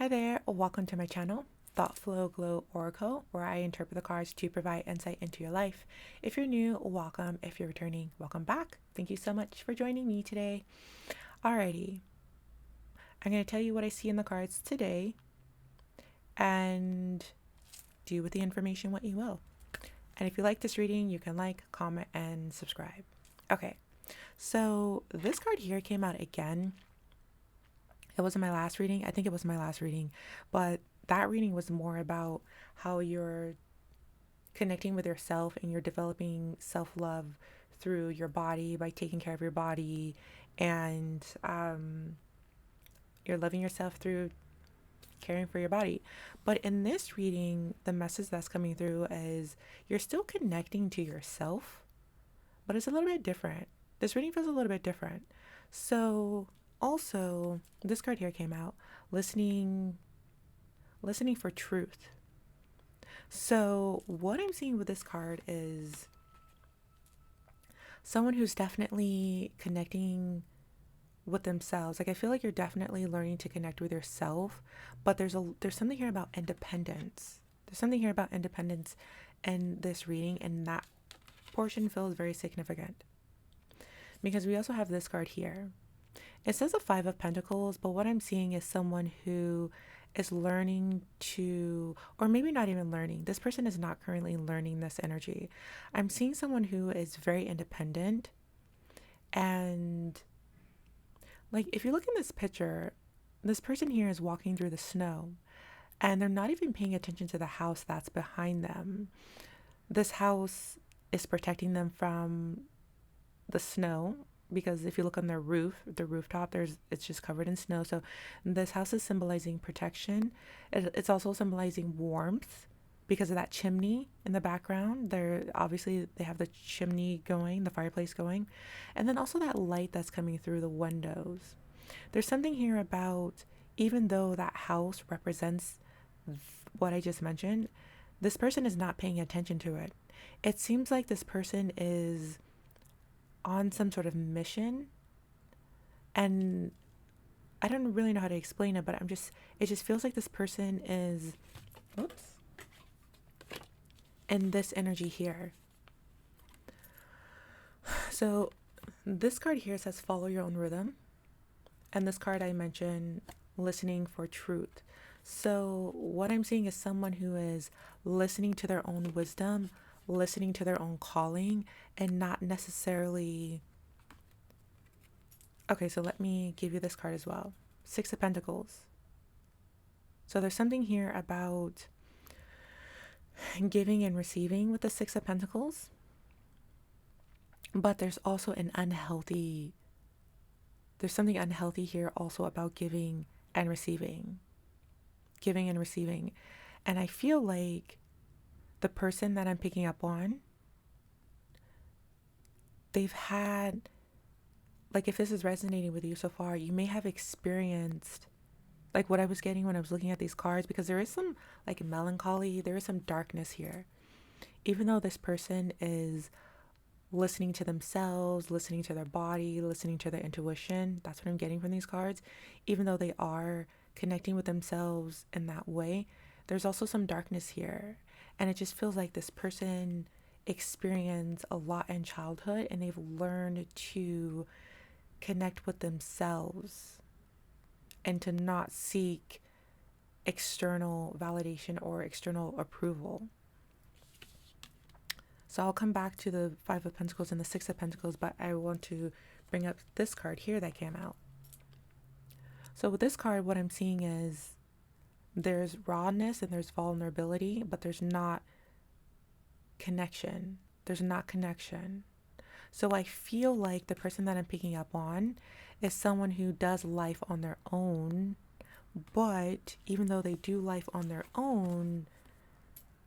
Hi there, welcome to my channel, Thought Flow Glow Oracle, where I interpret the cards to provide insight into your life. If you're new, welcome. If you're returning, welcome back. Thank you so much for joining me today. Alrighty, I'm going to tell you what I see in the cards today and do with the information what you will. And if you like this reading, you can like, comment, and subscribe. Okay, so this card here came out again. It wasn't my last reading. I think it was my last reading, but that reading was more about how you're connecting with yourself and you're developing self-love through your body by taking care of your body, and you're loving yourself through caring for your body. But in this reading, the message that's coming through is you're still connecting to yourself, but it's a little bit different. This reading feels a little bit different. So also, this card here came out, listening for truth. So what I'm seeing with this card is someone who's definitely connecting with themselves. Like, I feel like you're definitely learning to connect with yourself, but there's something here about independence. There's something here about independence in this reading, and that portion feels very significant. Because we also have this card here. It says the Five of Pentacles, but what I'm seeing is someone who is learning to, or maybe not even learning. This person is not currently learning this energy. I'm seeing someone who is very independent. And like, if you look in this picture, this person here is walking through the snow and they're not even paying attention to the house that's behind them. This house is protecting them from the snow, because if you look on their roof, the rooftop, it's just covered in snow. So this house is symbolizing protection. It's also symbolizing warmth because of that chimney in the background. They have the chimney going, the fireplace going, and then also that light that's coming through the windows. There's something here about, even though that house represents what I just mentioned, this person is not paying attention to it. It seems like this person is on some sort of mission, and I don't really know how to explain it, but it just feels like this person is in this energy here. So this card here says follow your own rhythm, and this card I mentioned, listening for truth. So what I'm seeing is someone who is listening to their own wisdom, listening to their own calling, and not necessarily. Okay, so let me give you this card as well. Six of Pentacles. So there's something here about giving and receiving with the Six of Pentacles, but there's something unhealthy here also about giving and receiving. And I feel like the person that I'm picking up on, they've had, like, if this is resonating with you so far, you may have experienced like what I was getting when I was looking at these cards, because there is some like melancholy, there is some darkness here. Even though this person is listening to themselves, listening to their body, listening to their intuition, that's what I'm getting from these cards. Even though they are connecting with themselves in that way, there's also some darkness here. And it just feels like this person experienced a lot in childhood and they've learned to connect with themselves and to not seek external validation or external approval. So I'll come back to the Five of Pentacles and the Six of Pentacles, but I want to bring up this card here that came out. So with this card, what I'm seeing is there's rawness and there's vulnerability, but there's not connection. So I feel like the person that I'm picking up on is someone who does life on their own, but even though they do life on their own,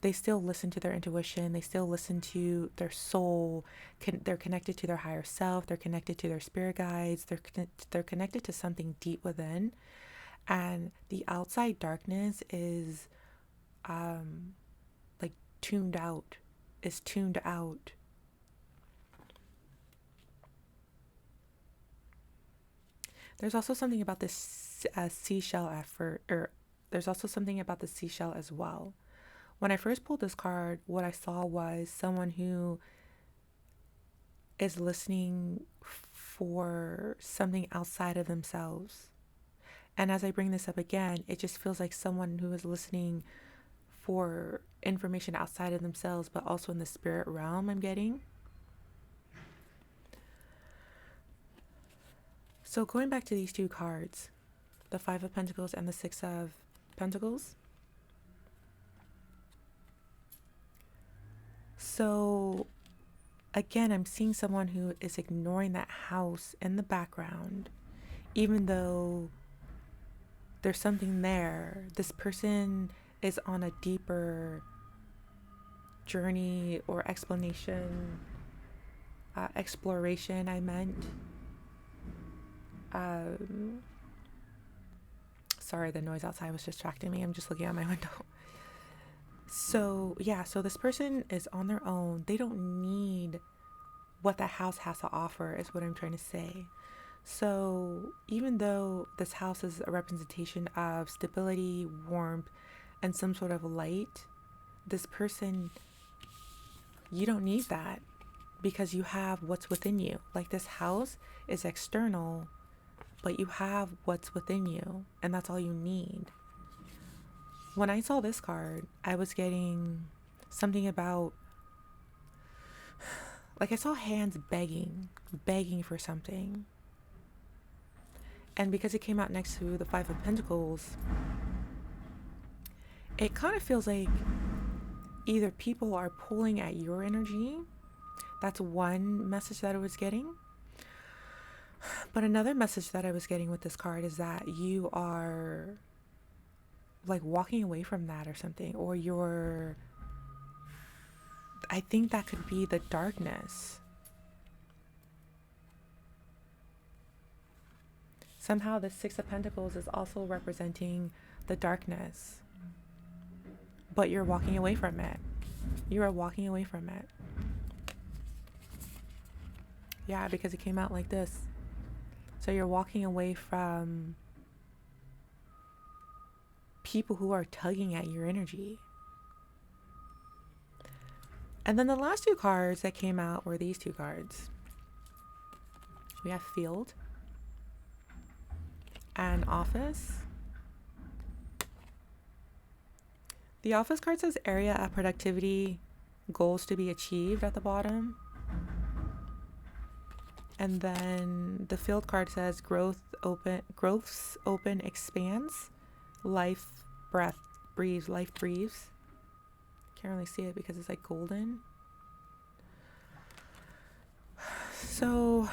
they still listen to their intuition. They still listen to their soul. They're connected to their higher self. They're connected to their spirit guides. They're connected to something deep within. And the outside darkness is like tuned out. There's also something about this seashell effort, or there's also something about the seashell as well. When I first pulled this card, what I saw was someone who is listening for something outside of themselves. And as I bring this up again, it just feels like someone who is listening for information outside of themselves, but also in the spirit realm, I'm getting. So going back to these two cards, the Five of Pentacles and the Six of Pentacles. So again, I'm seeing someone who is ignoring that house in the background, even though there's something there. This person is on a deeper journey or exploration, exploration, I meant. Sorry, the noise outside was distracting me. I'm just looking out my window. So yeah, so this person is on their own. They don't need what that house has to offer, is what I'm trying to say. So even though this house is a representation of stability, warmth, and some sort of light, this person, you don't need that because you have what's within you. Like, this house is external, but you have what's within you, and that's all you need. When I saw this card, I was getting something about, like, I saw hands begging for something. And because it came out next to the Five of Pentacles, it kind of feels like either people are pulling at your energy. That's one message that I was getting. But another message that I was getting with this card is that you are like walking away from that or something, or I think that could be the darkness. Somehow the Six of Pentacles is also representing the darkness, but you're walking away from it. You are walking away from it. Yeah, because it came out like this. So you're walking away from people who are tugging at your energy. And then the last two cards that came out were these two cards. We have Field and Office. The Office card says area of productivity, goals to be achieved at the bottom. And then the Field card says growth's open, expands, life breathes. Can't really see it because it's like golden. So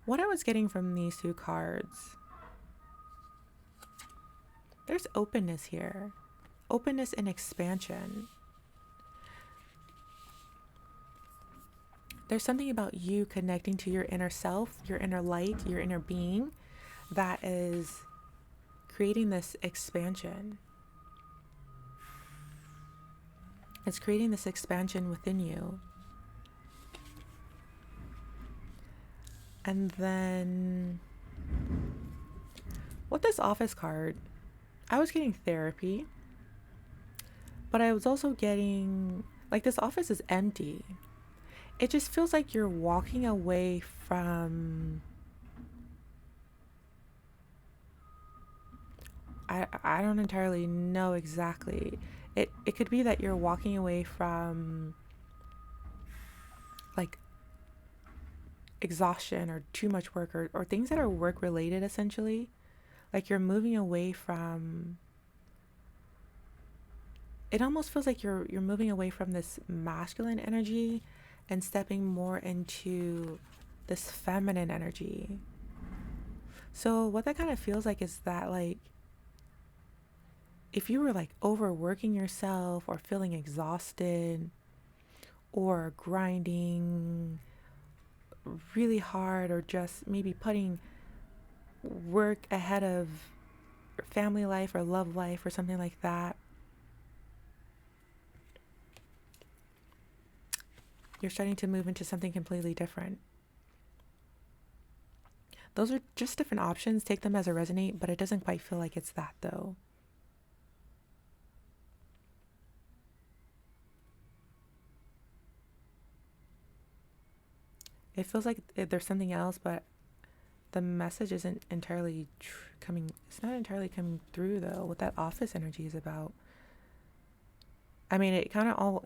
what I was getting from these two cards, there's openness here. Openness and expansion. There's something about you connecting to your inner self, your inner light, your inner being that is creating this expansion. It's creating this expansion within you. And then with this Office card, I was getting therapy, but I was also getting, like, this office is empty. It just feels like you're walking away from, I don't entirely know exactly. It could be that you're walking away from like exhaustion or too much work or things that are work related, essentially. Like, you're moving away from, it almost feels like you're moving away from this masculine energy and stepping more into this feminine energy. So what that kind of feels like is that, like, if you were like overworking yourself or feeling exhausted or grinding really hard, or just maybe putting work ahead of family life or love life or something like that, you're starting to move into something completely different. Those are just different options. Take them as a resonate, but it doesn't quite feel like it's that, though. It feels like there's something else, but the message isn't entirely coming. It's not entirely coming through though. What that office energy is about. I mean, it kind of all.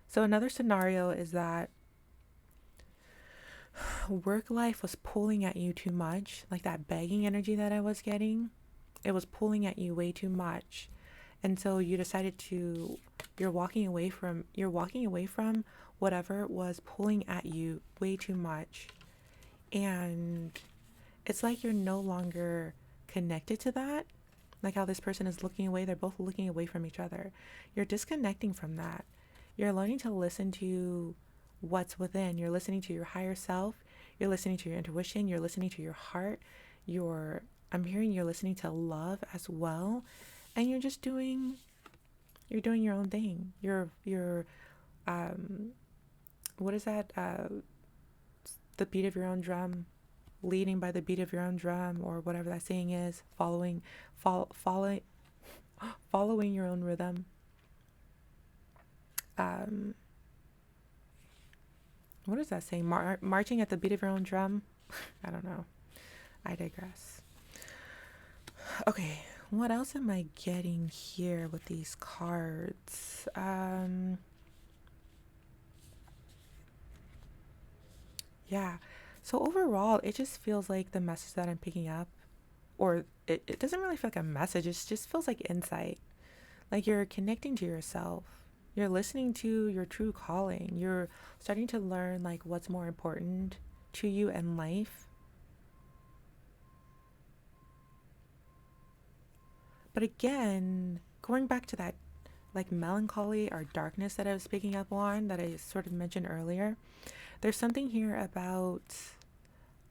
So another scenario is that work life was pulling at you too much, like that begging energy that I was getting. It was pulling at you way too much, and so you decided to. You're walking away from whatever was pulling at you way too much, and it's like you're no longer connected to that. Like how this person is looking away, they're both looking away from each other. You're disconnecting from that. You're learning to listen to what's within. You're listening to your higher self. You're listening to your intuition. You're listening to your heart. I'm hearing you're listening to love as well. And you're doing your own thing. Um, what is that? The beat of your own drum, leading by the beat of your own drum, or whatever that saying is, following your own rhythm. Um, what is that saying? Marching at the beat of your own drum. I don't know. I digress. Okay, what else am I getting here with these cards? Yeah. So overall, it just feels like the message that I'm picking up, or it doesn't really feel like a message, it just feels like insight. Like you're connecting to yourself. You're listening to your true calling. You're starting to learn like what's more important to you in life. But again, going back to that like melancholy or darkness that I was picking up on that I sort of mentioned earlier, there's something here about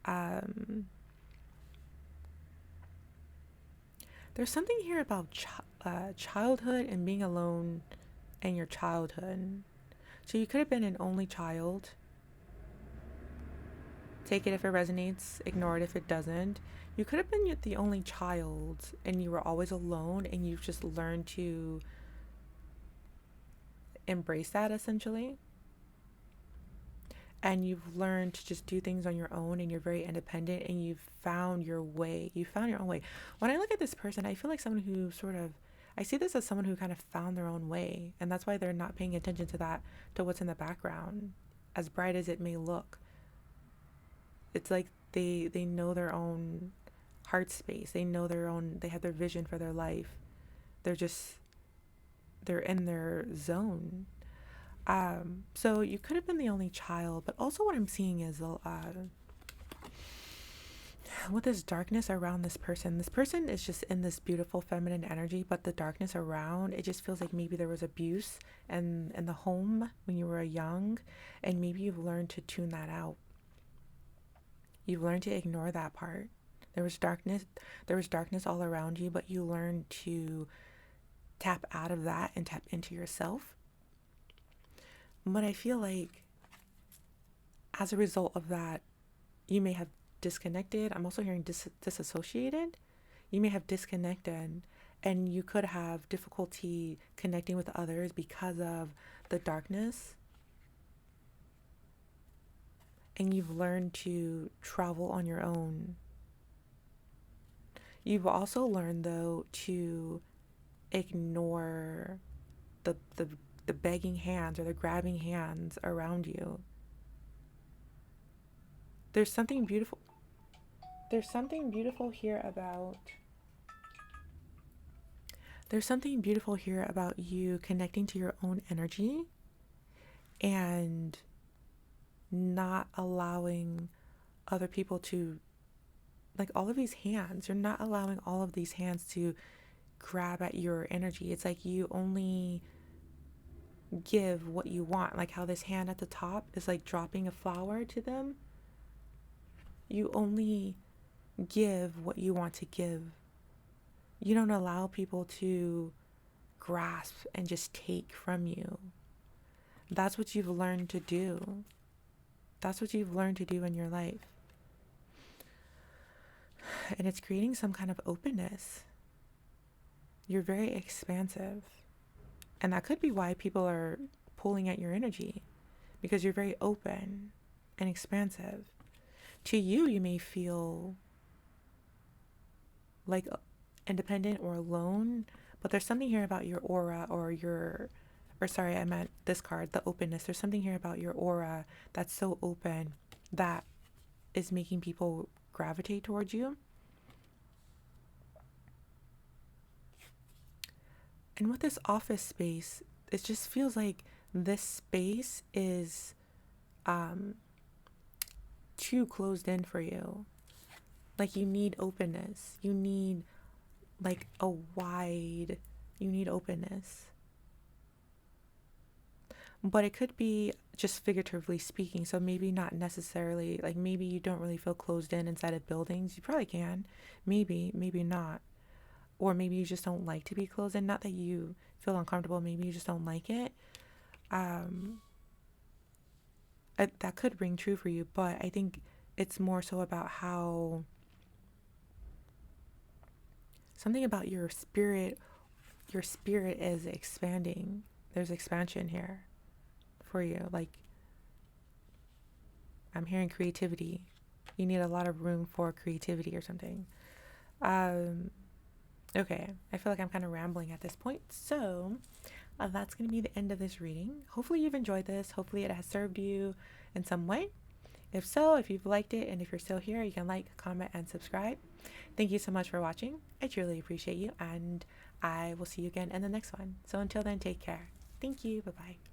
um there's something here about childhood and being alone in your childhood. So you could have been an only child. Take it if it resonates, ignore it if it doesn't. You could have been the only child and you were always alone, and you've just learned to embrace that essentially. And you've learned to just do things on your own, and you're very independent, and you've found your way. You found your own way. When I look at this person, I feel like someone who I see this as someone who kind of found their own way, and that's why they're not paying attention to to what's in the background, as bright as it may look. It's like they know their own heart space. They have their vision for their life. They're just, they're in their zone. So you could have been the only child, but also what I'm seeing is with this darkness around this person is just in this beautiful feminine energy, but the darkness around, it just feels like maybe there was abuse in the home when you were young, and maybe you've learned to tune that out. You've learned to ignore that part. There was darkness all around you, but you learned to tap out of that and tap into yourself. But I feel like as a result of that, you may have disconnected. I'm also hearing disassociated. You may have disconnected, and you could have difficulty connecting with others because of the darkness. And you've learned to travel on your own. You've also learned, though, to ignore the begging hands or the grabbing hands around you. There's something beautiful. There's something beautiful here about. There's something beautiful here about you connecting to your own energy and not allowing other people to, like, all of these hands. You're not allowing all of these hands to grab at your energy. It's like you only give what you want, like how this hand at the top is like dropping a flower to them. You only give what you want to give. You don't allow people to grasp and just take from you. That's what you've learned to do. That's what you've learned to do in your life. And it's creating some kind of openness. You're very expansive. And that could be why people are pulling at your energy, because you're very open. and expansive. To you, you may feel like independent or alone, but there's something here about your aura or sorry, I meant this card, the openness. There's something here about your aura that's so open that is making people gravitate towards you. And with this office space, it just feels like this space is too closed in for you. Like you need openness. You need like you need openness. But it could be just figuratively speaking. So maybe not necessarily, like maybe you don't really feel closed in inside of buildings. You probably can. Maybe not. Or maybe you just don't like to be closed in. Not that you feel uncomfortable. Maybe you just don't like it. That could ring true for you. But I think it's more so about how something about your spirit is expanding. There's expansion here for you. Like I'm hearing creativity. You need a lot of room for creativity or something. Okay, I feel like I'm kind of rambling at this point. So that's going to be the end of this reading. Hopefully you've enjoyed this. Hopefully it has served you in some way. If so, if you've liked it and if you're still here, you can like, comment, and subscribe. Thank you so much for watching. I truly appreciate you, and I will see you again in the next one. So until then, take care. Thank you. Bye-bye.